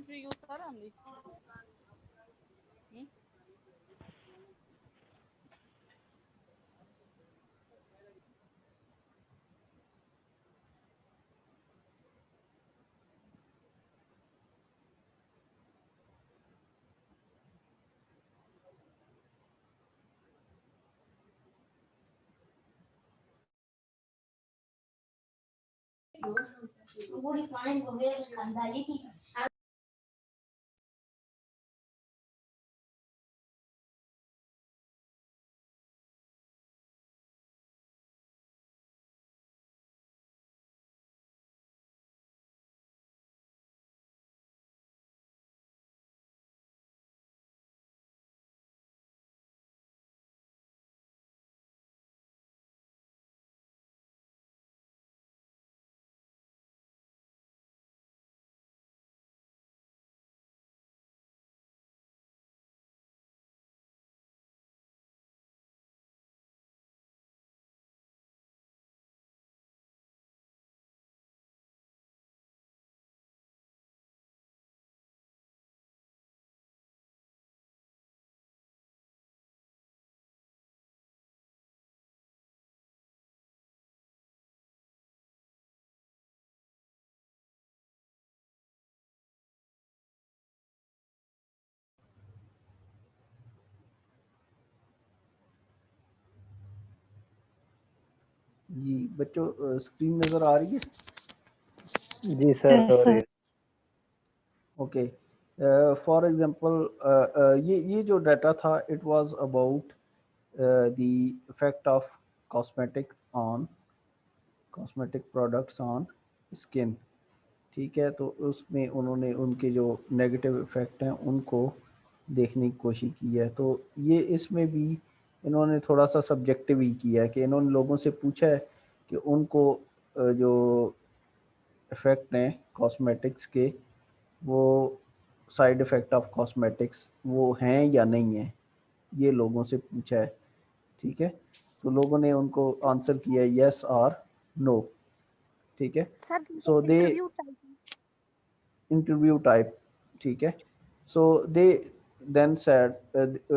Interview सारा हमने जी बच्चों स्क्रीन नज़र आ रही है? जी सर हो रही है। ओके फॉर एग्जांपल ये जो डाटा था it was about the effect of cosmetic on cosmetic products on skin. ठीक है, तो उसमें उन्होंने उनके जो नेगेटिव इफ़ेक्ट हैं उनको देखने की कोशिश की है। तो ये इसमें भी इन्होंने थोड़ा सा सब्जेक्टिव ही किया है कि इन्होंने लोगों से पूछा है कि उनको जो इफ़ेक्ट हैं कॉस्मेटिक्स के, वो साइड इफ़ेक्ट ऑफ कॉस्मेटिक्स वो हैं या नहीं हैं, ये लोगों से पूछा है। ठीक है, तो लोगों ने उनको आंसर किया है यस और नो। ठीक है, सर सो दे इंटरव्यू टाइप interview type. ठीक है, so they then said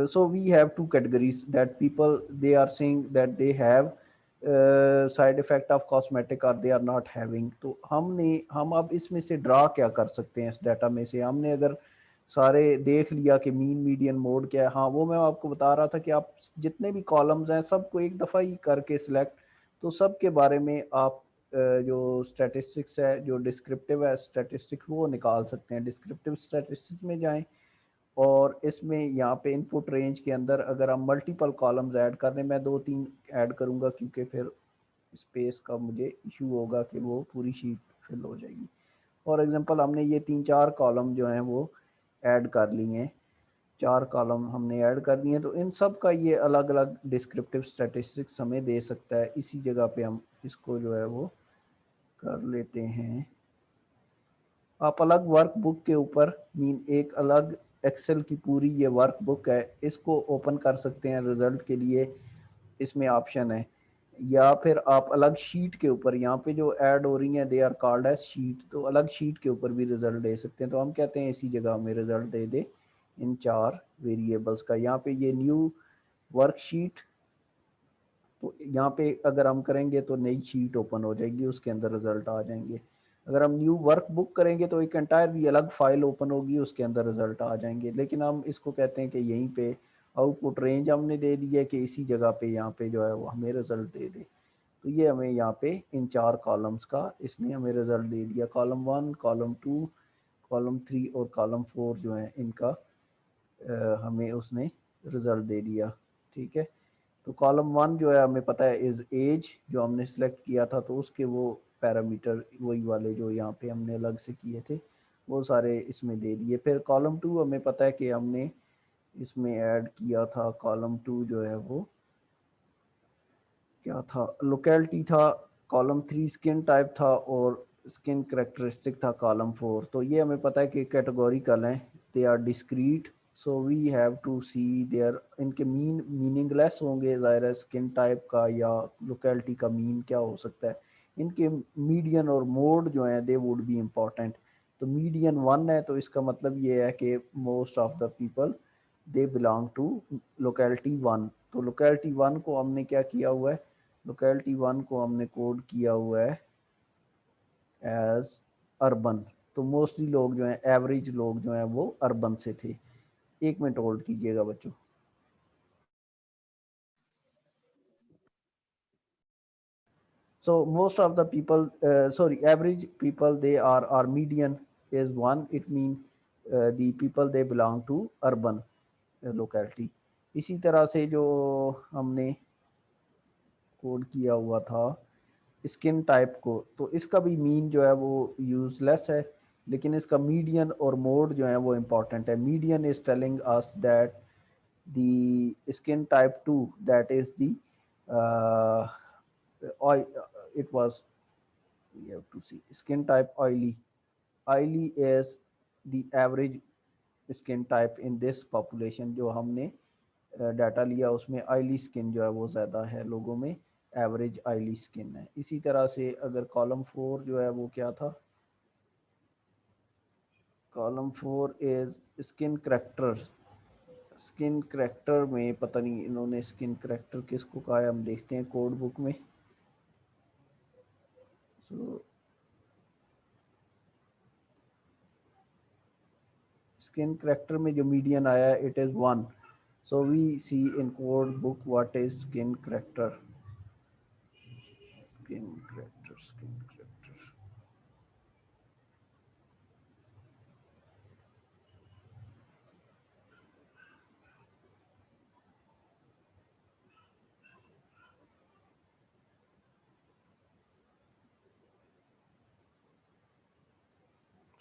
so we have two categories that people they are saying that they have side effect of cosmetic or they are not having। तो हम अब इसमें से draw क्या कर सकते हैं? इस डाटा में से हमने अगर सारे देख लिया कि मीन मीडियन मोड क्या है, हाँ वो मैं आपको बता रहा था कि आप जितने भी कॉलम्स हैं सबको एक दफ़ा ही करके सिलेक्ट, तो सब के बारे में आप जो स्टैटिस्टिक्स है, जो डिस्क्रिप्टिव है स्टैटिस्टिक्स, वो निकाल सकते हैं। डिस्क्रिप्टिव स्टैटिस्टिक्स में जाएं और इसमें यहाँ पे इनपुट रेंज के अंदर अगर हम मल्टीपल कॉलम्स ऐड कर रहे हैं, मैं 2-3 ऐड करूँगा क्योंकि फिर स्पेस का मुझे इशू होगा कि वो पूरी शीट फिल हो जाएगी। फॉर एग्जांपल हमने ये 3-4 कॉलम जो हैं वो ऐड कर लिए हैं, 4 कॉलम हमने ऐड कर दिए हैं। तो इन सब का ये अलग अलग डिस्क्रिप्टिव स्टैटिस्टिक्स हमें दे सकता है। इसी जगह पे हम इसको जो है वो कर लेते हैं। आप अलग वर्क बुक के ऊपर मीन एक अलग एक्सेल की पूरी ये वर्क बुक है, इसको ओपन कर सकते हैं रिजल्ट के लिए, इसमें ऑप्शन है। या फिर आप अलग शीट के ऊपर, यहाँ पे जो ऐड हो रही हैं they are called as sheet, तो अलग शीट के ऊपर भी रिजल्ट दे सकते हैं। तो हम कहते हैं इसी जगह हमें रिजल्ट दे दे इन 4 वेरिएबल्स का। यहाँ पे ये न्यू वर्कशीट, तो यहाँ पे अगर हम करेंगे तो नई शीट ओपन हो जाएगी, उसके अंदर रिजल्ट आ जाएंगे। अगर हम न्यू वर्क बुक करेंगे तो एक एंटायरली अलग फाइल ओपन होगी, उसके अंदर रिजल्ट आ जाएंगे। लेकिन हम इसको कहते हैं कि यहीं पे आउटपुट रेंज हमने दे दी है कि इसी जगह पे यहाँ पे जो है वो हमें रिजल्ट दे दे। तो ये हमें यहाँ पे इन 4 कॉलम्स का इसने हमें रिजल्ट दे दिया। कॉलम 1, कॉलम 2, कॉलम 3 और कॉलम 4 जो है इनका हमें उसने रिजल्ट दे दिया। ठीक है, तो कॉलम 1 जो है हमें पता है इज एज, जो हमने सेलेक्ट किया था, तो उसके वो पैरामीटर वही वाले जो यहाँ पे हमने अलग से किए थे वो सारे इसमें दे दिए। फिर कॉलम 2 हमें पता है कि हमने इसमें ऐड किया था, कॉलम 2 जो है वो क्या था, लोकेलिटी था। कॉलम 3 स्किन टाइप था और स्किन करेक्टरिस्टिक था कॉलम 4। तो ये हमें पता है कि कैटेगोरिकल हैं, they are discrete, so we have to see there, इनके मीन मीनिंगलेस होंगे ज़ाहिर है, स्किन टाइप का या लोकेलिटी का मीन क्या हो सकता है। इनके मीडियन और मोड जो हैं दे वुड बी इम्पॉर्टेंट। तो मीडियन 1 है, तो इसका मतलब ये है कि most of the people they belong to locality 1। तो लोकेलिटी 1 को हमने क्या किया हुआ है, लोकेलिटी 1 को हमने कोड किया हुआ है एज अर्बन। तो मोस्टली लोग जो हैं, एवरेज लोग जो हैं वो अर्बन से थे। 1 मिनट होल्ड कीजिएगा बच्चों। So most of the people, sorry, average people, they are, or median is 1. It means the people they belong to urban locality. इसी तरह से जो हमने कोड किया हुआ था स्किन टाइप को, तो इसका भी मीन जो है वो यूजलेस है, लेकिन इसका मीडियन और मोड जो है वो इम्पॉर्टेंट है। Median is telling us that the skin type 2, that is the oil, it was, we have to see skin type oily. Oily is the average skin type in this population। जो हमने data लिया उसमें oily skin जो है वो ज़्यादा है लोगों में, एवरेज ऑयली स्किन है। इसी तरह से अगर कॉलम 4 जो है वो क्या था, column 4 is skin characters. Skin character में पता नहीं इन्होंने स्किन करेक्टर किसको कहा है, हम देखते हैं कोड बुक में। सो स्किन करेक्टर में जो मीडियन आया है it is 1। So we see in code book what is skin character. Skin character, skin character,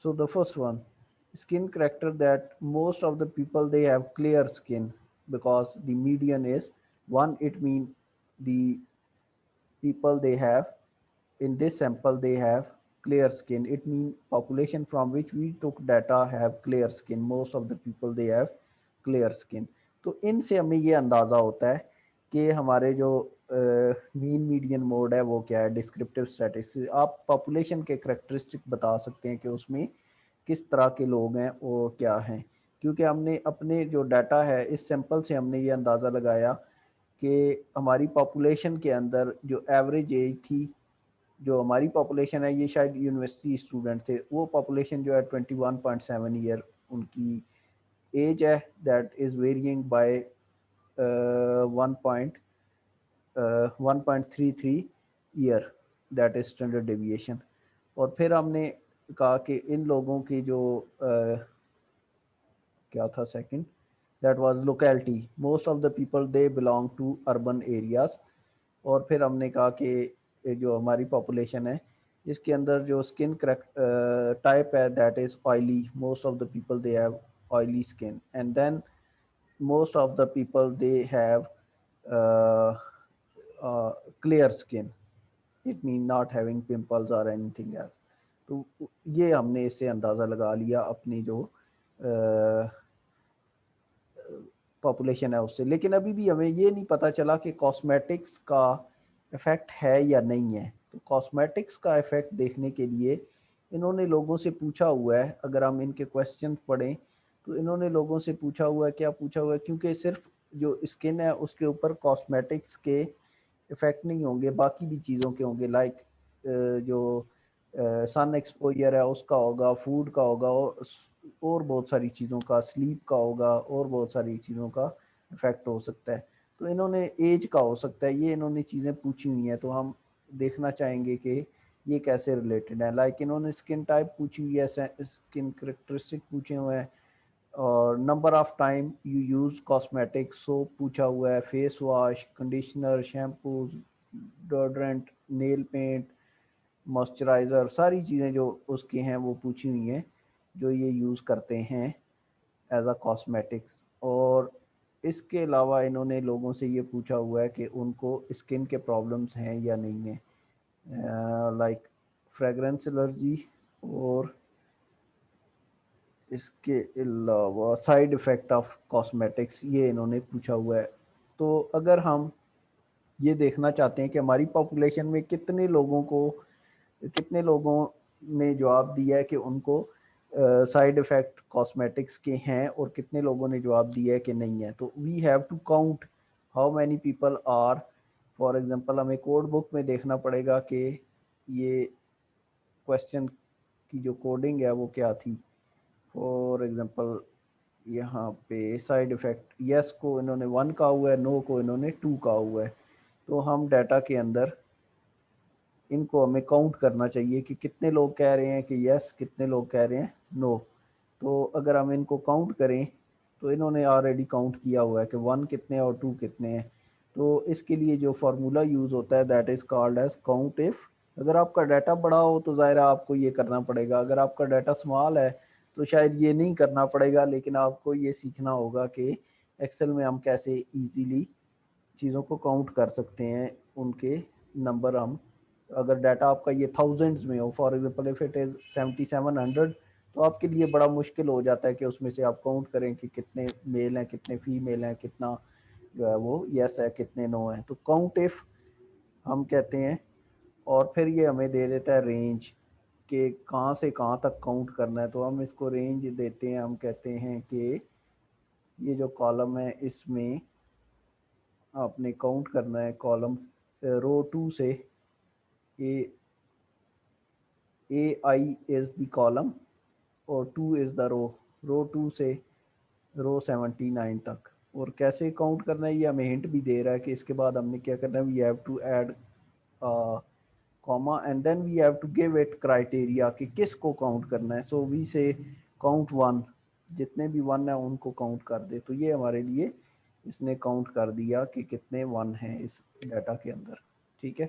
so the first one, skin character, that most of the people they have clear skin, because the median is 1, it means the people they have in this sample they have clear skin, it means population from which we took data have clear skin, most of the people they have clear skin। तो इनसे हमें ये अंदाज़ा होता है कि हमारे जो मीन मीडियन मोड है वो क्या है, डिस्क्रिप्टिव स्टैटिस्टिक्स। आप पॉपुलेशन के करेक्टरिस्टिक बता सकते हैं कि उसमें किस तरह के लोग हैं वो क्या हैं, क्योंकि हमने अपने जो डाटा है इस सैंपल से हमने ये अंदाज़ा लगाया कि हमारी पॉपुलेशन के अंदर जो एवरेज एज थी, जो हमारी पॉपुलेशन है, ये शायद यूनिवर्सिटी स्टूडेंट थे, वो पॉपुलेशन जो है 21.7 ईयर उनकी एज है, that is varying by 1.33 year, that is standard deviation. और फिर हमने कहा कि इन लोगों की जो क्या था second, that was locality, most of the people they belong to urban areas. और फिर हमने कहा कि ये जो हमारी पॉपुलेशन है इसके अंदर जो स्किन टाइप है that is oily, most of the people they have oily skin, and then most of the people they have uh, clear skin, it means not having pimples or anything else। तो ये हमने इससे अंदाज़ा लगा लिया अपनी जो पॉपुलेशन है उससे। लेकिन अभी भी हमें ये नहीं पता चला कि कॉस्मेटिक्स का इफ़ेक्ट है या नहीं है। तो कॉस्मेटिक्स का इफ़ेक्ट देखने के लिए इन्होंने लोगों से पूछा हुआ है, अगर हम इनके क्वेश्चन पढ़ें तो इन्होंने लोगों से पूछा हुआ है, क्या पूछा हुआ है, क्योंकि सिर्फ जो स्किन है उसके ऊपर कॉस्मेटिक्स के इफ़ेक्ट नहीं होंगे, बाकी भी चीज़ों के होंगे, लाइक जो सन एक्सपोजर है उसका होगा, फूड का होगा, और बहुत सारी चीज़ों का, स्लीप का होगा, और बहुत सारी चीज़ों का इफेक्ट हो सकता है। तो इन्होंने एज का हो सकता है, ये इन्होंने चीज़ें पूछी हुई हैं, तो हम देखना चाहेंगे कि ये कैसे रिलेटेड है। लाइक इन्होंने स्किन टाइप पूछी हुई है, स्किन करेक्टरिस्टिक पूछे हुए हैं, और number of time you use cosmetic, soap पूछा हुआ है, face wash, conditioner, shampoos, deodorant, nail paint, moisturizer, सारी चीज़ें जो उसकी हैं वो पूछी हुई हैं जो ये यूज़ करते हैं एज अ कॉस्मेटिक्स। और इसके अलावा इन्होंने लोगों से ये पूछा हुआ है कि उनको स्किन के प्रॉब्लम्स हैं या नहीं है, लाइक फ्रेगरेंस एलर्जी, और इसके अलावा साइड इफ़ेक्ट ऑफ कॉस्मेटिक्स, ये इन्होंने पूछा हुआ है। तो अगर हम ये देखना चाहते हैं कि हमारी पॉपुलेशन में कितने लोगों ने जवाब दिया है कि उनको साइड इफेक्ट कॉस्मेटिक्स के हैं और कितने लोगों ने जवाब दिया है कि नहीं है। तो we have to count how many people are. For example हमें कोड बुक में देखना पड़ेगा कि ये क्वेश्चन की जो कोडिंग है वो क्या थी। फॉर एग्जांपल यहाँ पे साइड इफेक्ट यस को इन्होंने 1 कहा हुआ है, नो को इन्होंने 2 कहा हुआ है। तो हम डाटा के अंदर इनको हमें काउंट करना चाहिए कि कितने लोग कह रहे हैं कि यस, कितने लोग कह रहे हैं नो। तो अगर हम इनको काउंट करें तो इन्होंने ऑलरेडी काउंट किया हुआ है कि 1 कितने और 2 कितने हैं। तो इसके लिए जो फार्मूला यूज़ होता है that is called as count if. अगर आपका डाटा बड़ा हो तो ज़ाहिर है आपको ये करना पड़ेगा, अगर आपका डाटा स्मॉल है तो शायद ये नहीं करना पड़ेगा, लेकिन आपको ये सीखना होगा कि एक्सेल में हम कैसे ईजीली चीज़ों को काउंट कर सकते हैं। उनके नंबर हम, अगर डाटा आपका ये थाउजेंड्स में हो, for example if it is 7700, तो आपके लिए बड़ा मुश्किल हो जाता है कि उसमें से आप काउंट करें कि कितने मेल हैं, कितने फीमेल हैं, कितना जो है वो यस है, कितने नो है। तो काउंट इफ हम कहते हैं। और फिर ये हमें दे देता है रेंज कि कहाँ से कहाँ तक काउंट करना है। तो हम इसको रेंज देते हैं, हम कहते हैं कि ये जो कॉलम है इसमें आपने काउंट करना है कॉलम रो 2 से। ए आई इज़ द कॉलम और 2 इज़ द रो। रो 2 से रो 79 तक। और कैसे काउंट करना है ये हमें हिंट भी दे रहा है कि इसके बाद हमने क्या करना है, we have to add comma and then we have to give it criteria कि किसको काउंट करना है। सो वी से काउंट 1, जितने भी 1 है उनको काउंट कर दे। तो ये हमारे लिए इसने काउंट कर दिया कि कितने 1 हैं इस डाटा के अंदर। ठीक है,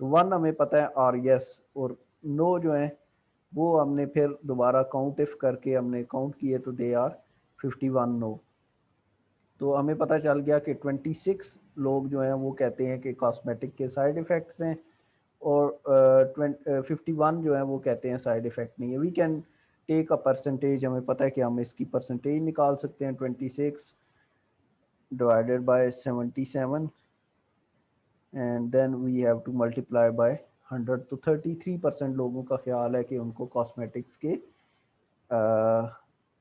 तो 1 हमें पता है आर यस, और नो जो है वो हमने फिर दोबारा काउंट इफ करके हमने काउंट किए तो दे आर 51 नो। तो हमें पता चल गया कि 26 लोग जो हैं वो कहते हैं कि कॉस्मेटिक के साइड इफ़ेक्ट्स हैं, और 51 जो है वो कहते हैं साइड इफ़ेक्ट नहीं है। We can take a percentage, हमें पता है कि हम इसकी परसेंटेज निकाल सकते हैं। 26 divided by 77 and then we have to multiply by 100। तो 33% लोगों का ख्याल है कि उनको कॉस्मेटिक्स के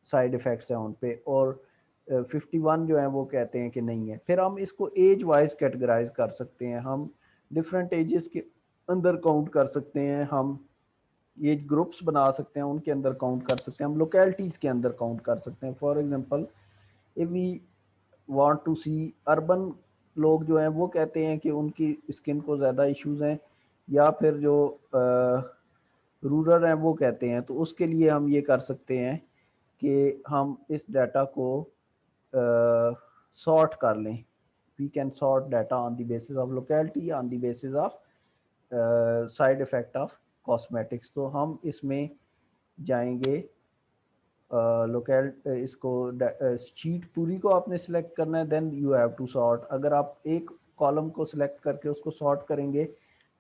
साइड इफ़ेक्ट्स हैं उन पे, और 51 जो है वो कहते हैं कि नहीं है। फिर हम इसको एज वाइज कैटेगराइज कर सकते हैं, हम डिफरेंट एजेस के अंदर काउंट कर सकते हैं, हम एज ग्रुप्स बना सकते हैं, उनके अंदर काउंट कर सकते हैं, हम लोकेलिटीज़ के अंदर काउंट कर सकते हैं। For example if we want to see urban लोग जो हैं वो कहते हैं कि उनकी स्किन को ज़्यादा इश्यूज हैं, या फिर जो रूरल हैं वो कहते हैं, तो उसके लिए हम ये कर सकते हैं कि हम इस डाटा को सॉर्ट कर लें। We can sort data on the basis of locality, on the basis of side effect of cosmetics. तो हम इसमें जाएंगे लोकल इसको शीट पूरी को आपने सिलेक्ट करना है, then you have to sort. अगर आप एक कॉलम को सिलेक्ट करके उसको सॉर्ट करेंगे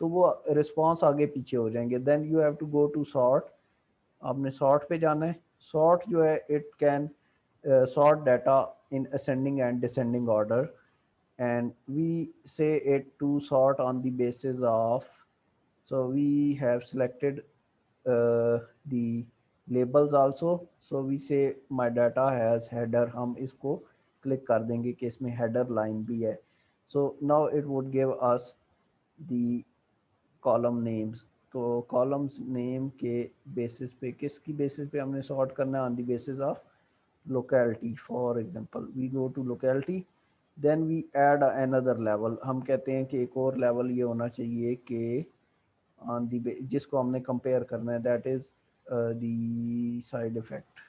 तो वो रिस्पॉन्स आगे पीछे हो जाएंगे। Then you have to go to sort, आपने सॉर्ट पे जाना है। सॉर्ट जो है it can sort data in ascending and descending order, and we say it to sort on the basis of, so we have selected the labels also, so we say my data has header, हम इसको click कर देंगे कि इसमें header line भी है। so now it would give us the column names. तो columns name के बेसिस पे, किसकी बेसिस पे हमने सॉर्ट करना है, on the basis of locality. For example we go to locality, then we add another level. हम कहते हैं कि एक और लेवल ये होना चाहिए कि ऑन द, जिसको हमने कंपेयर करना है, that is the side effect,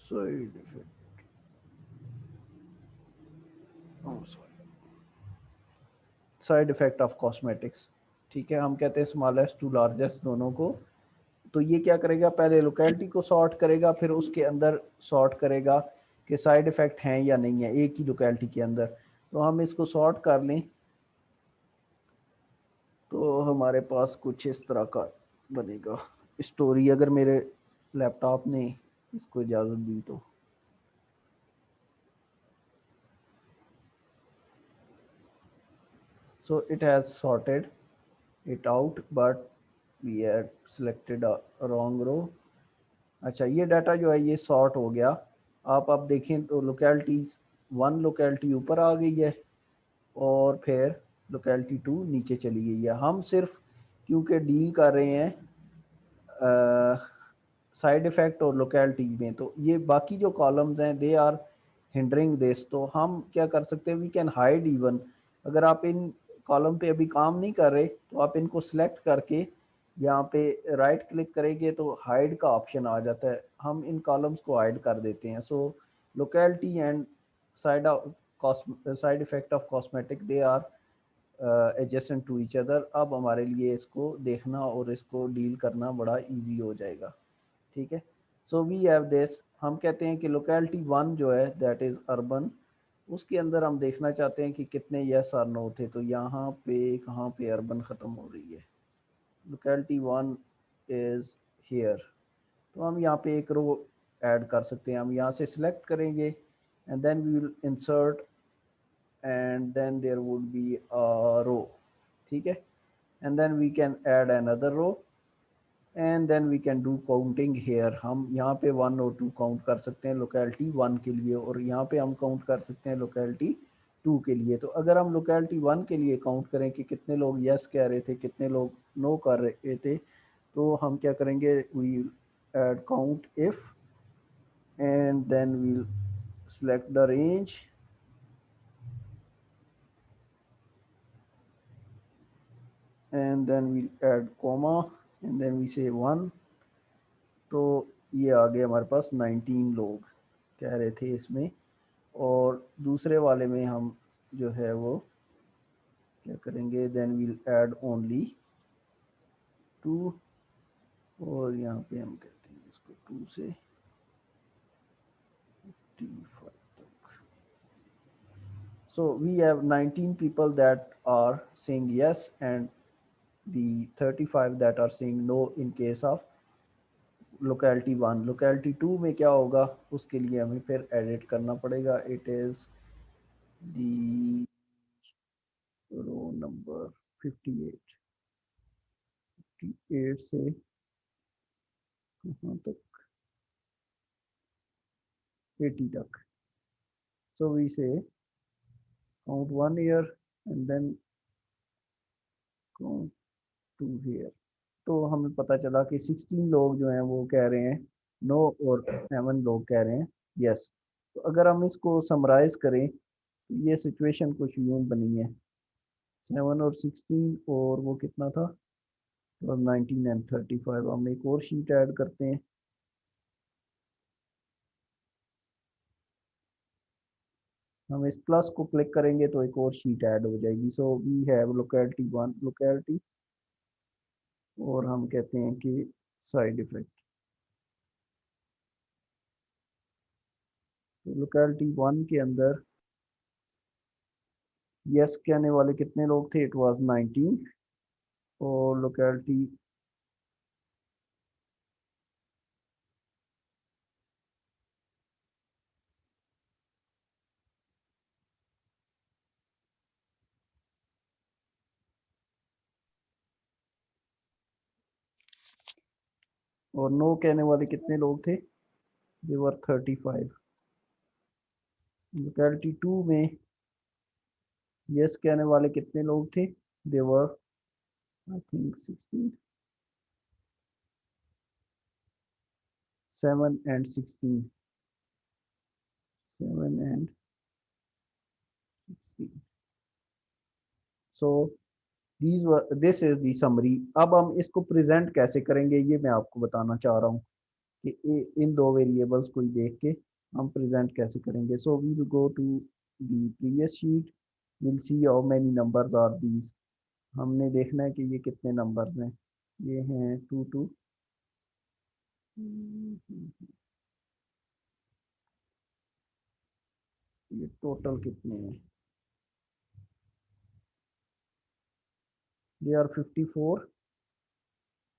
side effect, side effect of cosmetics. ठीक है, हम कहते हैं स्मॉलेस्ट टू लार्जेस्ट दोनों को। तो ये क्या करेगा, पहले लोकेलिटी को सॉर्ट करेगा, फिर उसके अंदर सॉर्ट करेगा कि साइड इफेक्ट हैं या नहीं है एक ही लोकेलिटी के अंदर। तो हम इसको सॉर्ट कर लें तो हमारे पास कुछ इस तरह का बनेगा स्टोरी, अगर मेरे लैपटॉप ने इसको इजाज़त दी तो। So it has sorted it out, but we had selected wrong row. अच्छा, ये डाटा जो है ये सॉर्ट हो गया। आप अब देखें तो लोकेलिटीज 1 लोकेलिटी ऊपर आ गई है और फिर लोकेलिटी 2 नीचे चली गई है। हम सिर्फ क्योंकि डील कर रहे हैं साइड इफेक्ट और लोकेलिटी में, तो ये बाकी जो कॉलम्स हैं दे आर हिंडरिंग दिस। तो हम क्या कर सकते हैं, वी कैन हाइड इवन। अगर आप इन कॉलम पे अभी काम नहीं कर रहे तो आप इनको सिलेक्ट करके यहाँ पे राइट क्लिक करेंगे तो हाइड का ऑप्शन आ जाता है, हम इन कॉलम्स को हाइड कर देते हैं। So locality and side side effect of cosmetic they are adjacent to each other. अब हमारे लिए इसको देखना और इसको डील करना बड़ा इजी हो जाएगा। ठीक है, सो वी हैव दिस। हम कहते हैं कि लोकेलिटी 1 जो है दैट इज़ अर्बन, उसके अंदर हम देखना चाहते हैं कि कितने यस और नो थे। तो यहाँ पे कहाँ पे अर्बन ख़त्म हो रही है, लोकेलिटी 1 इज़ हेयर। तो हम यहाँ पे एक रो ऐड कर सकते हैं। हम यहाँ से सिलेक्ट करेंगे and then we will insert and then there would be a row. ठीक है, and then we can add another row and then we can do counting here. हम यहाँ पे 1 और 2 काउंट कर सकते हैं लोकेलिटी 1 के लिए, और यहाँ पे हम काउंट कर सकते हैं लोकेलिटी 2 के लिए। तो अगर हम लोकेलिटी 1 के लिए काउंट करें कि कितने लोग यस कह रहे थे, कितने लोग नो कर रहे थे, तो हम क्या करेंगे, we add count if and then we'll select the range and then we'll add comma and then we say 1। तो ये आ गए हमारे पास 19 लोग कह रहे थे इसमें। और दूसरे वाले में हम जो है वो क्या करेंगे, देन वील ऐड ओनली 2। और यहाँ पे हम कहते हैं इसको 2 से T5 तक। So we have 19 people that are saying yes and the 35 that are saying no in case of locality 1। Locality 2 में क्या होगा, उसके लिए हमें फिर एडिट करना पड़ेगा। It is the row number 58। 58 से कहाँ तक, 80 तक। So we say count 1 year and then count 2 year. तो हमें पता चला कि 16 लोग जो हैं वो कह रहे हैं नो और 7 लोग कह रहे हैं यस। तो अगर हम इसको समराइज करें तो ये सिचुएशन कुछ यूं बनी है, 7 और 16 और वो कितना था, और 19 एंड 35। हम एक और शीट ऐड करते हैं। हम इस प्लस को क्लिक करेंगे तो एक और शीट ऐड हो जाएगी। So we have locality 1 locality, और हम कहते हैं कि साइड इफेक्ट। तो लोकेलिटी 1 के अंदर यस कहने वाले कितने लोग थे, इट वाज 19। और लोकेलिटी और नो कहने वाले कितने लोग थे, दे वर 35। लोकेलिटी 2 में यस कहने वाले कितने लोग थे, they were I think 16, 7 and 16, 7 and 16। So this is the summary. अब हम इसको प्रेजेंट कैसे करेंगे ये मैं आपको बताना चाह रहा हूँ कि इन दो वेरिएबल्स को ही देख के हम प्रेजेंट कैसे करेंगे। So we will go to the previous sheet, will see how many numbers are these. हमने देखना है कि ये कितने नंबर्स हैं। ये हैं 2 2, ये टोटल कितने हैं, दे आर 54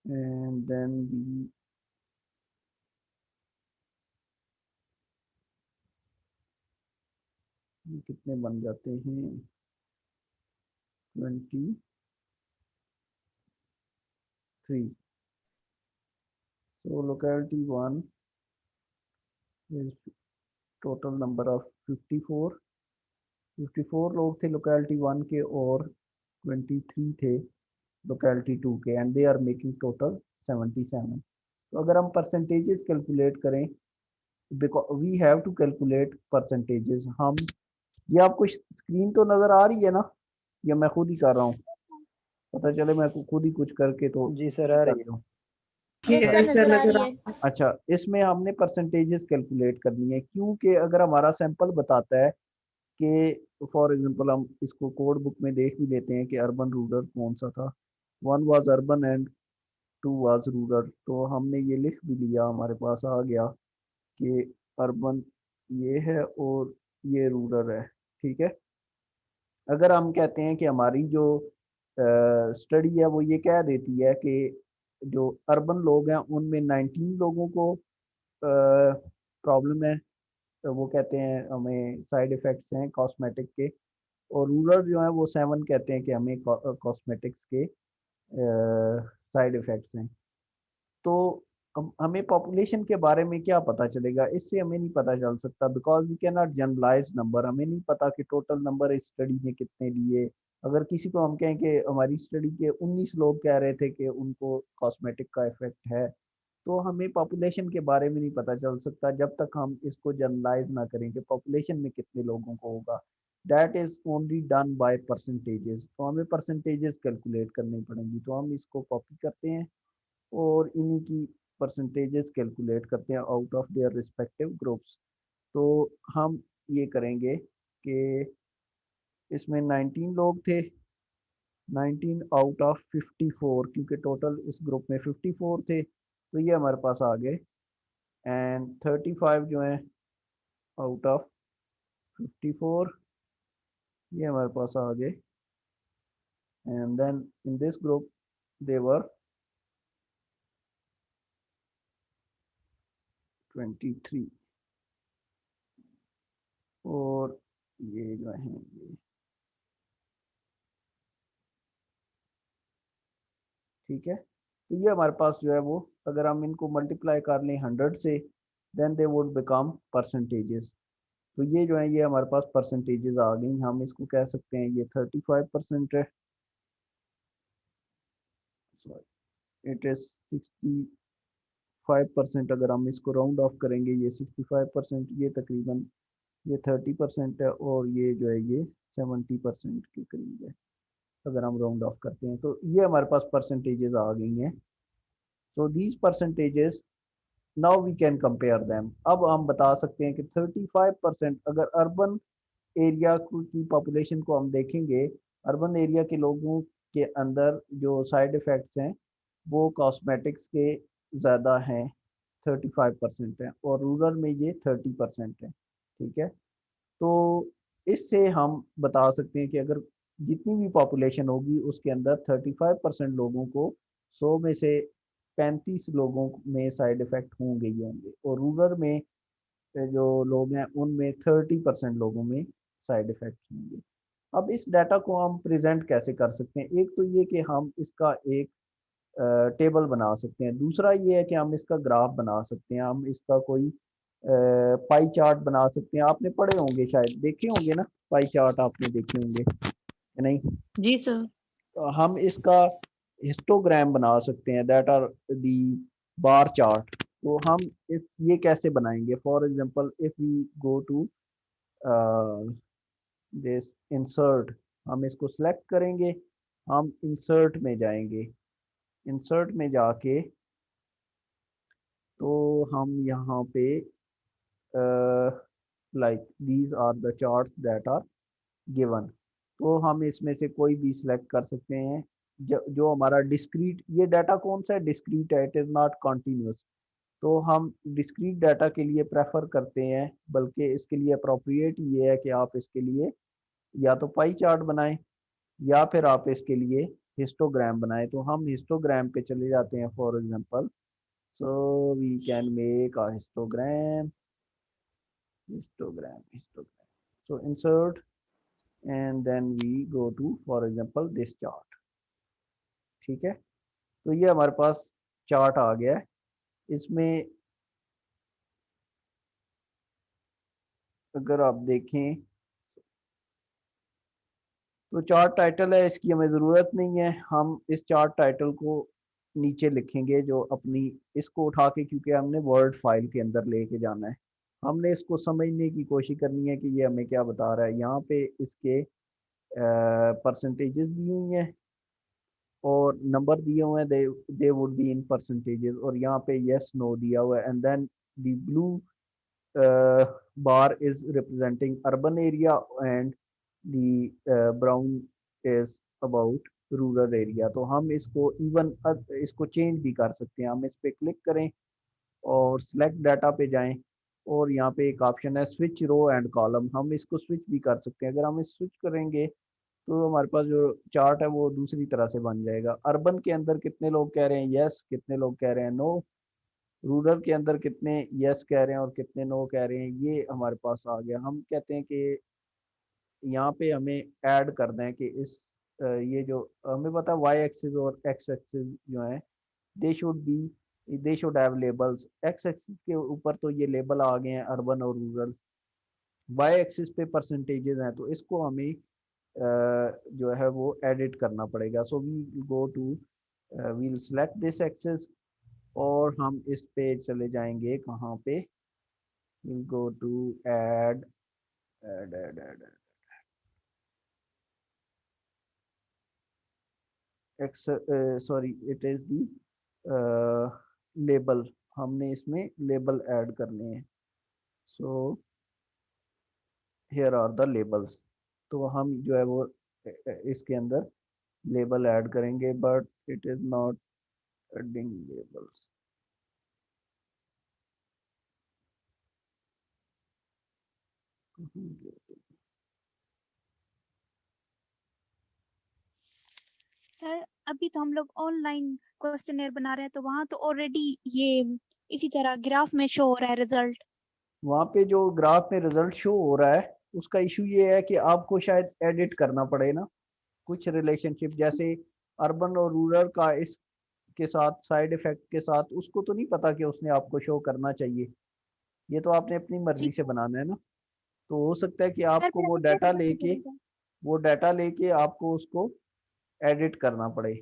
एंड देन दी कितने बन जाते हैं 23 3. So locality 1 is total number of 54. 54 लोग थे लोकेलिटी 1 के और 23 थे लोकेलिटी 2 के, and they are making total 77. तो अगर हम परसेंटेजेस कैलकुलेट करें, because we have to calculate percentages, हम, ये आपको स्क्रीन तो नज़र आ रही है ना, या मैं खुद ही कर रहा हूँ, पता चले मैं खुद ही कुछ करके तो जी सर, आ कर रही है। रहा हूँ। यस सर, नजर आ रही है। अच्छा, इसमें हमने परसेंटेजेस कैलकुलेट करनी है, क्योंकि अगर हमारा सैंपल बताता है कि फॉर एग्जांपल हम इसको कोड बुक में देख भी लेते हैं कि अर्बन रूरल कौन सा था, 1 was urban and 2 was rural, तो हमने ये लिख भी लिया, हमारे पास आ गया कि अर्बन ये है और ये रूरल है, ठीक है। अगर हम कहते हैं कि हमारी जो स्टडी है वो ये कह देती है कि जो अर्बन लोग हैं उनमें 19 लोगों को प्रॉब्लम है, तो वो कहते हैं हमें साइड इफ़ेक्ट्स हैं कॉस्मेटिक के, और रूरल जो है वो 7 कहते हैं कि हमें कॉस्मेटिक्स के साइड इफ़ेक्ट्स हैं। तो अब हमें पॉपुलेशन के बारे में क्या पता चलेगा, इससे हमें नहीं पता चल सकता, because we can not generalize number, हमें नहीं पता कि टोटल नंबर इस स्टडी में कितने लिए। अगर किसी को हम कहें कि हमारी स्टडी के 19 लोग कह रहे थे कि उनको कॉस्मेटिक का इफेक्ट है, तो हमें पॉपुलेशन के बारे में नहीं पता चल सकता जब तक हम इसको जनरलाइज ना करें कि पॉपुलेशन में कितने लोगों को होगा। That is only done by percentages, तो हमें परसेंटेजेस कैलकुलेट करनी पड़ेंगी, तो हम इसको कॉपी करते हैं और इन्हीं की परसेंटेजेस कैलकुलेट करते हैं out of their respective groups. तो हम ये करेंगे कि इसमें 19 लोग थे, 19 आउट ऑफ 54, क्योंकि टोटल इस ग्रुप में 54 थे, तो ये हमारे पास आ गए, एंड 35 जो है आउट ऑफ 54, ये हमारे पास आ गए, and then in this group they were 23, और ये जो है ये, ठीक है। तो ये हमारे पास जो है वो, अगर हम इनको मल्टीप्लाई कर लें 100 से, then they would become percentages. तो ये जो है ये हमारे पास परसेंटेजेस आ गई, हम इसको कह सकते हैं ये 35% है, सॉरी इट इज 65%, अगर हम इसको राउंड ऑफ करेंगे ये 65%, ये तकरीबन ये 30% है, और ये जो है ये 70% के करीब है, अगर हम राउंड ऑफ करते हैं, तो ये हमारे पास परसेंटेजेस आ गई हैं। So these percentages now we can compare them, अब हम बता सकते हैं कि 35%, अगर अर्बन एरिया की पॉपुलेशन को हम देखेंगे, अर्बन एरिया के लोगों के अंदर जो साइड इफ़ेक्ट्स हैं वो कॉस्मेटिक्स के ज़्यादा हैं, 35% है, और रूरल में ये 30% है, ठीक है। तो इससे हम बता सकते हैं कि अगर जितनी भी पॉपुलेशन होगी उसके अंदर 35% लोगों को 100 में से 35 लोगों में साइड इफ़ेक्ट होंगे ही होंगे, और रूरल में जो लोग हैं उनमें 30% लोगों में साइड इफ़ेक्ट होंगे। अब इस डाटा को हम प्रेजेंट कैसे कर सकते हैं, एक तो ये कि हम इसका एक टेबल बना सकते हैं, दूसरा ये है कि हम इसका ग्राफ बना सकते हैं, हम इसका कोई पाई चार्ट बना सकते हैं, आपने पढ़े होंगे, शायद देखे होंगे ना, पाई चार्ट आपने देखे होंगे या नहीं। जी सर। तो हम इसका हिस्टोग्राम बना सकते हैं, that are the bar chart. तो हम इस ये कैसे बनाएंगे, for example if we go to this insert, हम इसको सिलेक्ट करेंगे, हम इंसर्ट में जाएंगे, इंसर्ट में जाके तो हम यहाँ पे like these are the charts that are given, तो हम इसमें से कोई भी सिलेक्ट कर सकते हैं जो हमारा डिस्क्रीट, ये डाटा कौन सा है, डिस्क्रीट है, इट इज़ नॉट कॉन्टिन्यूस। तो हम डिस्क्रीट डाटा के लिए प्रेफर करते हैं, बल्कि इसके लिए अप्रोप्रिएट ये है कि आप इसके लिए या तो पाई चार्ट बनाएं या फिर आप इसके लिए हिस्टोग्राम बनाएं। तो हम हिस्टोग्राम पे चले जाते हैं, for example so we can make a histogram, so insert, and then we go to for example this chart, ठीक है। तो ये हमारे पास चार्ट आ गया है। इसमें अगर आप देखें तो चार्ट टाइटल है, इसकी हमें ज़रूरत नहीं है। हम इस चार्ट टाइटल को नीचे लिखेंगे जो अपनी, इसको उठा के, क्योंकि हमने वर्ड फाइल के अंदर लेके जाना है, हमने इसको समझने की कोशिश करनी है कि ये हमें क्या बता रहा है। यहाँ पे इसके परसेंटेजेस दी हुई हैं और नंबर दिए हुए हैं, they would be in percentages, और यहाँ पे यस नो दिया हुआ है। And then the blue bar is representing urban area and the brown is about rural area. तो हम इसको इवन इसको चेंज भी कर सकते हैं। हम इस पे क्लिक करें और सिलेक्ट डाटा पे जाएं और यहाँ पे एक ऑप्शन है स्विच रो एंड कॉलम, हम इसको स्विच भी कर सकते हैं। अगर हम इस स्विच करेंगे तो हमारे पास जो चार्ट है वो दूसरी तरह से बन जाएगा। अर्बन के अंदर कितने लोग कह रहे हैं यस, कितने लोग कह रहे हैं नो, रूरल के अंदर कितने यस कह रहे हैं और कितने नो कह रहे हैं, ये हमारे पास आ गया। हम कहते हैं कि यहाँ पे हमें ऐड कर दें कि इस ये जो हमें पता है वाई एक्सिस और एक्स एक्सिस जो है they should have labels. X axis के ऊपर तो ये लेबल आ गए हैं अर्बन और रूरल, वाई एक्सिस पे परसेंटेजेस हैं, तो इसको हमें जो है वो एडिट करना पड़ेगा। So we go to we'll select this axis और हम इस पे चले जाएंगे कहाँ पे, we'll go to add x, sorry it is the label, हमने इसमें लेबल ऐड करने हैं। सो here are the labels, तो हम जो है वो इसके अंदर लेबल ऐड करेंगे, but it is not adding labels. Sir अभी तो हम लोग ऑनलाइन क्वेश्चनर बना रहे हैं, तो वहां तो ऑलरेडी ये इसी तरह ग्राफ में शो हो रहा है रिजल्ट। वहाँ पे जो ग्राफ में रिजल्ट शो हो रहा है उसका इशू ये है कि आपको शायद एडिट करना पड़े ना कुछ रिलेशनशिप, जैसे अर्बन और रूरल का इसके साथ साइड इफेक्ट के साथ, उसको तो नहीं पता कि उसने आपको शो करना चाहिए। ये तो आपने अपनी जी मर्जी से बनाना है ना। तो हो सकता है कि सर, आपको फिर वो हमें डाटा कैसे पता लेके चलेगा? आपको उसको एडिट करना पड़े।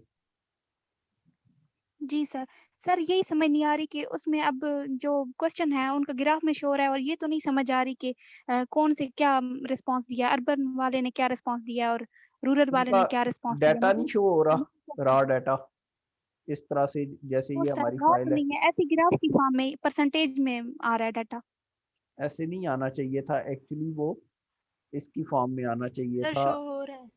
जी सर। सर यही समझ नहीं आ रही कि उसमें अब जो क्वेश्चन है उनका ग्राफ में शो हो रहा है, और ये तो नहीं समझ आ रही कि कौन से क्या रिस्पांस दिया, अर्बन वाले ने क्या रिस्पांस दिया और रूरल वाले उनका ने क्या रिस्पांस दिया, डाटा नहीं मतलब शो हो रहा, समझ- रॉ डाटा इस तरह से, जैसे वो ये सर हमारी रॉ तो फाइल है। नहीं है, ऐसे ग्राफ की फॉर्म में परसेंटेज में आ रहा है डाटा। ऐसे नहीं आना चाहिए था एक्चुअली, वो इसकी फॉर्म में आना चाहिए सर था। शो हो रहा है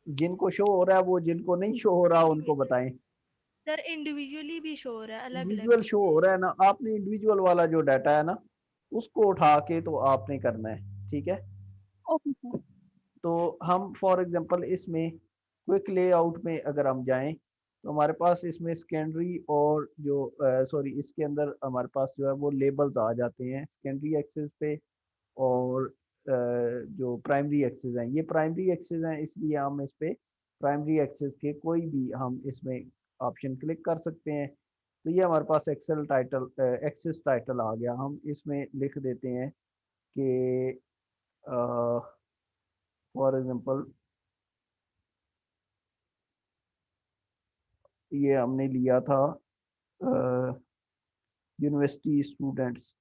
जिनको शो हो रहा है वो, जिनको नहीं शो हो रहा उनको बताएं। सर, इंडिविजुअली भी शो हो रहा है अलग अलग। इंडिविजुअल शो हो रहा है ना, आपने इंडिविजुअल वाला जो डाटा है ना उसको उठा के तो आपने करना है, ठीक है। Okay sir. तो हम फॉर एग्जांपल इसमें क्विक लेआउट में अगर हम जाएं तो हमारे पास इसमें सेकेंडरी और जो सॉरी इसके अंदर हमारे पास जो है वो लेबल्स आ जाते हैं सेकेंडरी एक्सिस पे, और जो प्राइमरी एक्सिस हैं, ये प्राइमरी एक्सिस हैं, इसलिए हम इस पे प्राइमरी एक्सिस के कोई भी हम इसमें ऑप्शन क्लिक कर सकते हैं। तो ये हमारे पास एक्सेल टाइटल एक्सिस टाइटल आ गया। हम इसमें लिख देते हैं कि फॉर एग्जांपल ये हमने लिया था यूनिवर्सिटी स्टूडेंट्स,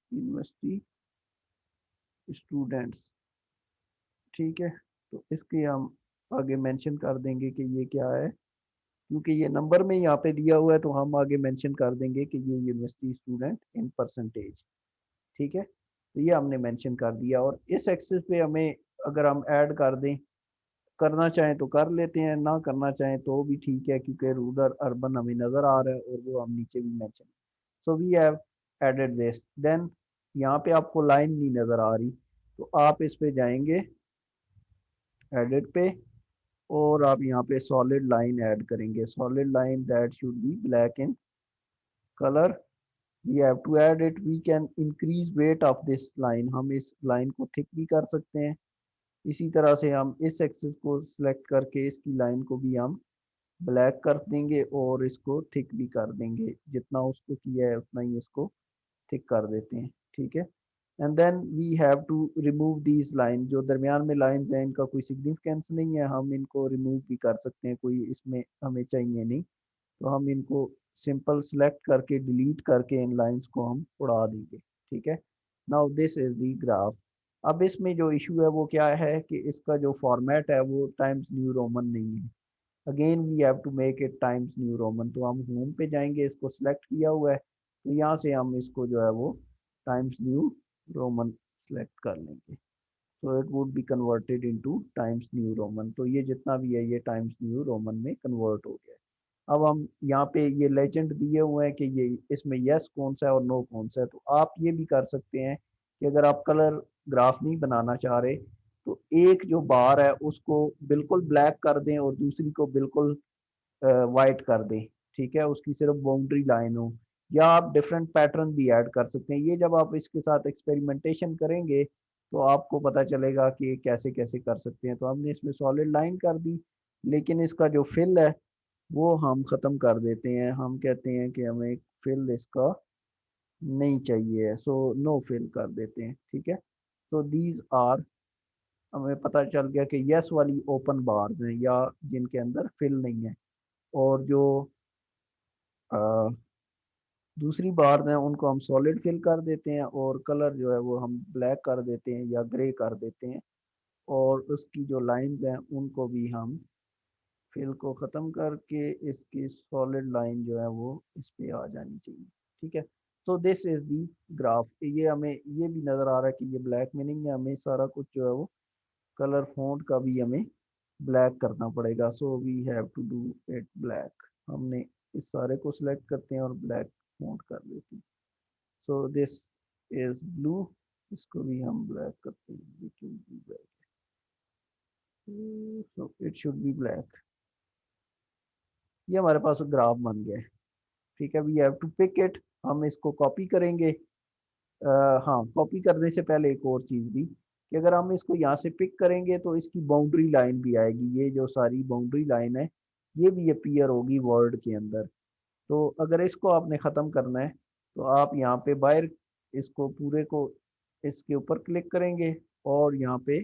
ठीक है। तो इसके हम आगे मेंशन कर देंगे कि ये क्या है, क्योंकि ये नंबर में यहाँ पे दिया हुआ है तो हम आगे मेंशन कर देंगे कि ये यूनिवर्सिटी स्टूडेंट इन परसेंटेज, ठीक है। तो ये हमने मेंशन कर दिया, और इस एक्सिस पे हमें अगर हम ऐड कर दें, करना चाहें तो कर लेते हैं, ना करना चाहें तो भी ठीक है, क्योंकि रूरल अर्बन हमें नज़र आ रहा है और वो हम नीचे भी mention. So we have added this. Then यहाँ पे आपको लाइन नहीं नज़र आ रही तो आप इस पे जाएंगे एडिट पे, और आप यहाँ पे सॉलिड लाइन ऐड करेंगे, solid line that should be black in colour. We have to add it, we can increase weight of this line, हम इस लाइन को थिक भी कर सकते हैं। इसी तरह से हम इस एक्सिस को सिलेक्ट करके इसकी लाइन को भी हम ब्लैक कर देंगे और इसको थिक भी कर देंगे, जितना उसको किया है उतना ही इसको थिक कर देते हैं, ठीक है। And then we have to remove these line, जो दरमियान में लाइंस हैं इनका कोई सिग्निफिकेंस नहीं है, हम इनको रिमूव भी कर सकते हैं, कोई इसमें हमें चाहिए नहीं, तो हम इनको सिंपल सेलेक्ट करके डिलीट करके इन लाइंस को हम उड़ा देंगे, ठीक है। Now this is the graph. अब इसमें जो इशू है वो क्या है कि इसका जो फॉर्मेट है वो टाइम्स न्यू रोमन नहीं है। Again we have to make it times new roman, तो हम होम पे जाएंगे, इसको सिलेक्ट किया हुआ है, तो यहाँ से हम इसको जो है वो टाइम्स न्यू रोमन सेलेक्ट कर लेंगे, तो it would be converted into times new roman. तो ये जितना भी है ये टाइम्स न्यू रोमन में कन्वर्ट हो गया है। अब हम यहाँ पे ये लेजेंड दिए हुए हैं कि ये इसमें यस कौन सा है और नो कौन सा है, तो आप ये भी कर सकते हैं कि अगर आप कलर ग्राफ नहीं बनाना चाह रहे तो एक जो बार है उसको बिल्कुल ब्लैक कर दें और दूसरी को बिल्कुल वाइट कर दें, ठीक है, उसकी सिर्फ बाउंड्री लाइन हो, या आप डिफरेंट पैटर्न भी ऐड कर सकते हैं। ये जब आप इसके साथ एक्सपेरिमेंटेशन करेंगे तो आपको पता चलेगा कि कैसे कैसे कर सकते हैं। तो हमने इसमें सॉलिड लाइन कर दी, लेकिन इसका जो फिल है वो हम ख़त्म कर देते हैं, हम कहते हैं कि हमें फिल इसका नहीं चाहिए, सो नो फिल कर देते हैं, ठीक है। तो दीज आर, हमें पता चल गया कि यस वाली ओपन बार्स हैं या जिनके अंदर फिल नहीं है, और जो अ, दूसरी बार्स हैं उनको हम सॉलिड फिल कर देते हैं, और कलर जो है वो हम ब्लैक कर देते हैं या ग्रे कर देते हैं, और उसकी जो लाइंस हैं उनको भी हम फिल को ख़त्म करके इसकी सॉलिड लाइन जो है वो इस पे आ जानी चाहिए, ठीक है। तो दिस इज दी ग्राफ। ये हमें ये भी नज़र आ रहा है कि ये ब्लैक में नहीं है, हमें सारा कुछ जो है वो कलर फॉन्ट का भी हमें ब्लैक करना पड़ेगा, so we have to do it black. हमने इस सारे को सिलेक्ट करते हैं और ब्लैक फॉन्ट कर देते हैं। सो दिस इज ब्लू, इसको भी हम ब्लैक करते हैं, so it should be black. ये हमारे पास ग्राफ बन गया है, ठीक है। We have to pick it, हम इसको कॉपी करेंगे। हाँ, कॉपी करने से पहले एक और चीज़ भी कि अगर हम इसको यहाँ से पिक करेंगे तो इसकी बाउंड्री लाइन भी आएगी, ये जो सारी बाउंड्री लाइन है ये भी अपीयर होगी वर्ड के अंदर। तो अगर इसको आपने ख़त्म करना है तो आप यहाँ पे बाहर इसको पूरे को इसके ऊपर क्लिक करेंगे और यहाँ पे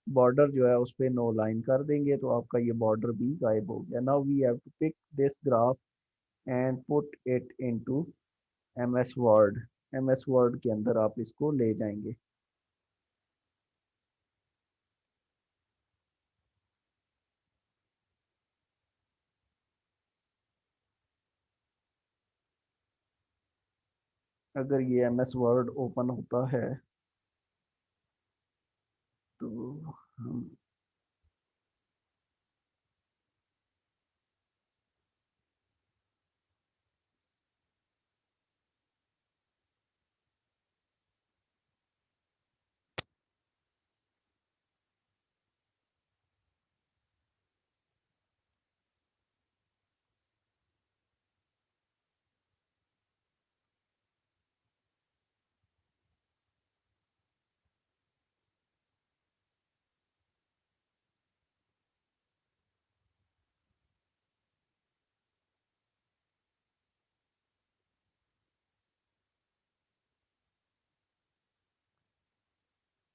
बॉर्डर जो है उस पर नो लाइन कर देंगे, तो आपका ये बॉर्डर भी गायब हो गया। Now we have to pick this graph and put it into MS Word. MS Word के अंदर आप इसको ले जाएंगे। अगर ये एमएस वर्ड ओपन होता है तो हम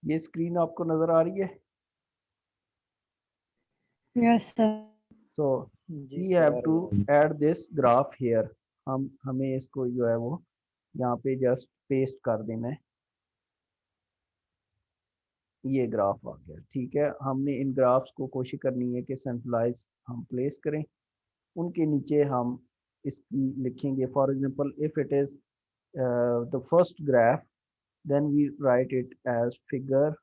ये स्क्रीन आपको नजर आ रही है? Yes, sir. सो जी वी सर हैव आ टू रही है। Add this graph here. हमें इसको जो है वो यहाँ पे जस्ट पेस्ट कर देना है। ये ग्राफ आ गया, ठीक है। हमने इन ग्राफ्स को कोशिश करनी है कि सेंट्रलाइज हम प्लेस करें, उनके नीचे हम इसकी लिखेंगे। For example if it is the first graph, then we write it as figure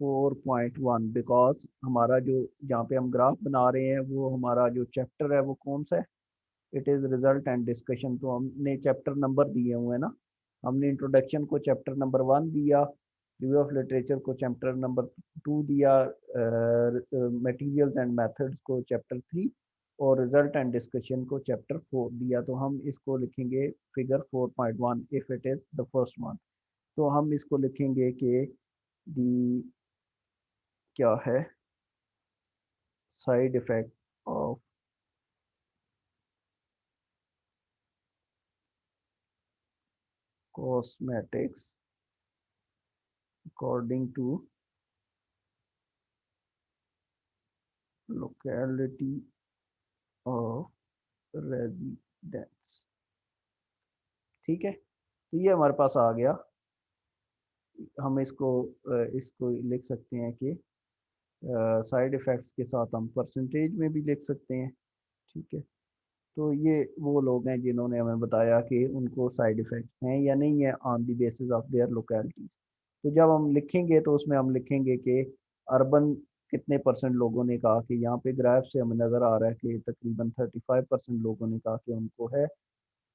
4.1, because हमारा जो जहाँ पे हम ग्राफ बना रहे हैं वो हमारा जो चैप्टर है वो कौन सा है, it is result and discussion. तो हमने चैप्टर नंबर दिए हुए हैं ना, हमने इंट्रोडक्शन को चैप्टर नंबर 1 दिया, रिव्यू ऑफ लिटरेचर को चैप्टर नंबर 2 दिया, मटेरियल्स एंड मेथड्स को चैप्टर 3, और रिजल्ट एंड डिस्कशन को चैप्टर 4 दिया। तो हम इसको लिखेंगे figure 4.1 if it is the first one. तो हम इसको लिखेंगे कि दी क्या है side effect of cosmetics according to locality of residence। ठीक है, तो ये हमारे पास आ गया। हम इसको लिख सकते हैं कि साइड इफ़ेक्ट्स के साथ हम परसेंटेज में भी लिख सकते हैं। ठीक है, तो ये वो लोग हैं जिन्होंने हमें बताया कि उनको साइड इफ़ेक्ट्स हैं या नहीं है on the basis of their localities. तो जब हम लिखेंगे तो उसमें हम लिखेंगे कि अर्बन कितने परसेंट लोगों ने कहा कि, यहाँ पे ग्राफ से हमें नज़र आ रहा है कि तकरीबन 35% लोगों ने कहा कि उनको है,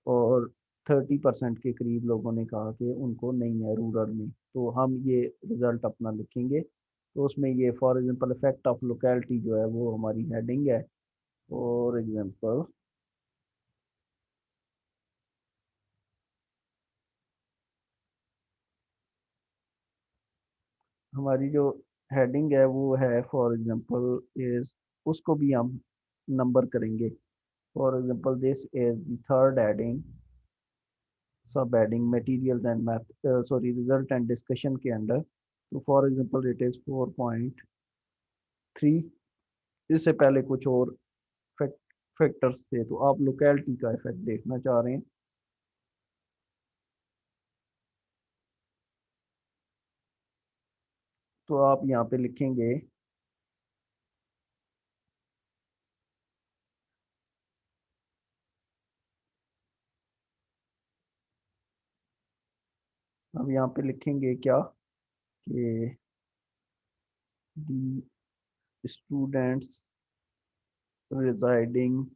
और 30% के करीब लोगों ने कहा कि उनको नहीं है रूरल में। तो हम ये रिज़ल्ट अपना लिखेंगे, तो उसमें ये for example effect of locality जो है वो हमारी हेडिंग है। फॉर एग्जांपल हमारी जो हेडिंग है वो है फॉर एग्जांपल इज, उसको भी हम नंबर करेंगे। For example this is the third heading, sub heading materials and math sorry result and discussion के अंडर। तो फॉर एग्जांपल इट इज 4.3। इससे पहले कुछ और फैक्टर्स थे, तो आप लोकेलिटी का इफेक्ट देखना चाह रहे हैं। तो आप यहाँ पे लिखेंगे अब यहाँ पे लिखेंगे क्या कि the students residing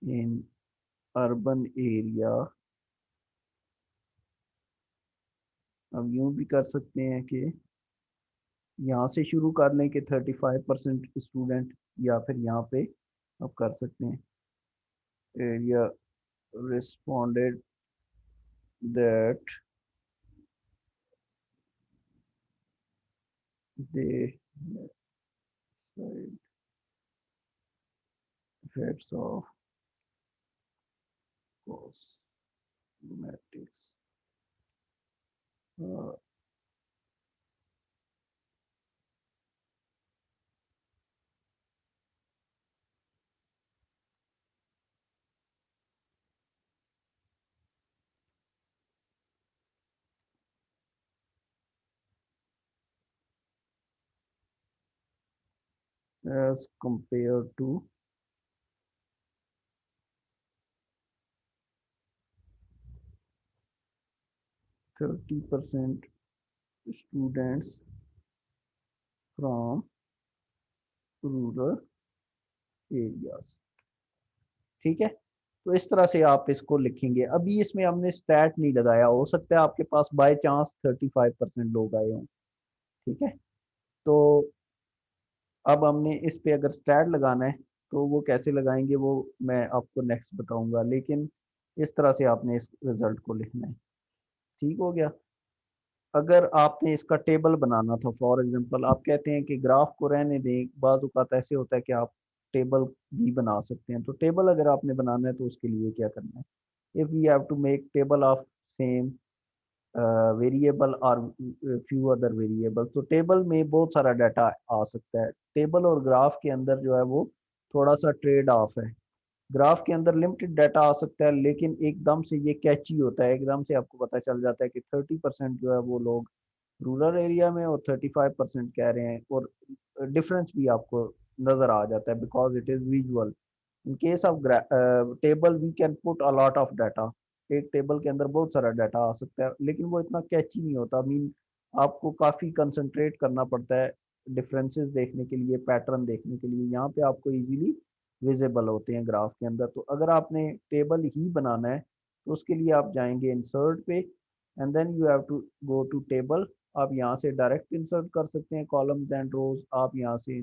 in urban area। अब यूं भी कर सकते हैं कि यहाँ से शुरू कर लें कि 35% स्टूडेंट, या फिर यहाँ पे अब कर सकते हैं area responded that they side effects of cosmetics as compared to 30% students from rural areas। ठीक है, तो इस तरह से आप इसको लिखेंगे। अभी इसमें हमने स्टैट नहीं लगाया, हो सकता है आपके पास बाय चांस 35% लोग आए हों। ठीक है, तो अब हमने इस पे अगर स्टैट लगाना है तो वो कैसे लगाएंगे वो मैं आपको नेक्स्ट बताऊंगा, लेकिन इस तरह से आपने इस रिजल्ट को लिखना है। ठीक हो गया। अगर आपने इसका टेबल बनाना था, फॉर एग्जांपल आप कहते हैं कि ग्राफ को रहने दें, बाज़ औक़ात ऐसे होता है कि आप टेबल भी बना सकते हैं। तो टेबल अगर आपने बनाना है तो उसके लिए क्या करना है, if we have to make table of same variable और फ्यू अदर वेरिएबल, तो टेबल में बहुत सारा डाटा आ सकता है। टेबल और ग्राफ के अंदर जो है वो थोड़ा सा ट्रेड ऑफ है। ग्राफ के अंदर लिमिटेड डाटा आ सकता है, लेकिन एकदम से ये कैची होता है, एकदम से आपको पता चल जाता है कि 30% जो है वो लोग रूरल एरिया में और 35% कह रहे हैं, और डिफरेंस भी आपको नज़र आ जाता है because it is visual. In case of table we can put a lot of data. एक टेबल के अंदर बहुत सारा डाटा आ सकता है, लेकिन वो इतना कैची नहीं होता। मीन आपको काफ़ी कंसंट्रेट करना पड़ता है डिफरेंसेस देखने के लिए, पैटर्न देखने के लिए। यहाँ पे आपको इजीली विजिबल होते हैं ग्राफ के अंदर। तो अगर आपने टेबल ही बनाना है तो उसके लिए आप जाएंगे इंसर्ट पे, and then you have to go to table. आप यहाँ से डायरेक्ट इंसर्ट कर सकते हैं कॉलम्स एंड रोज। आप यहाँ से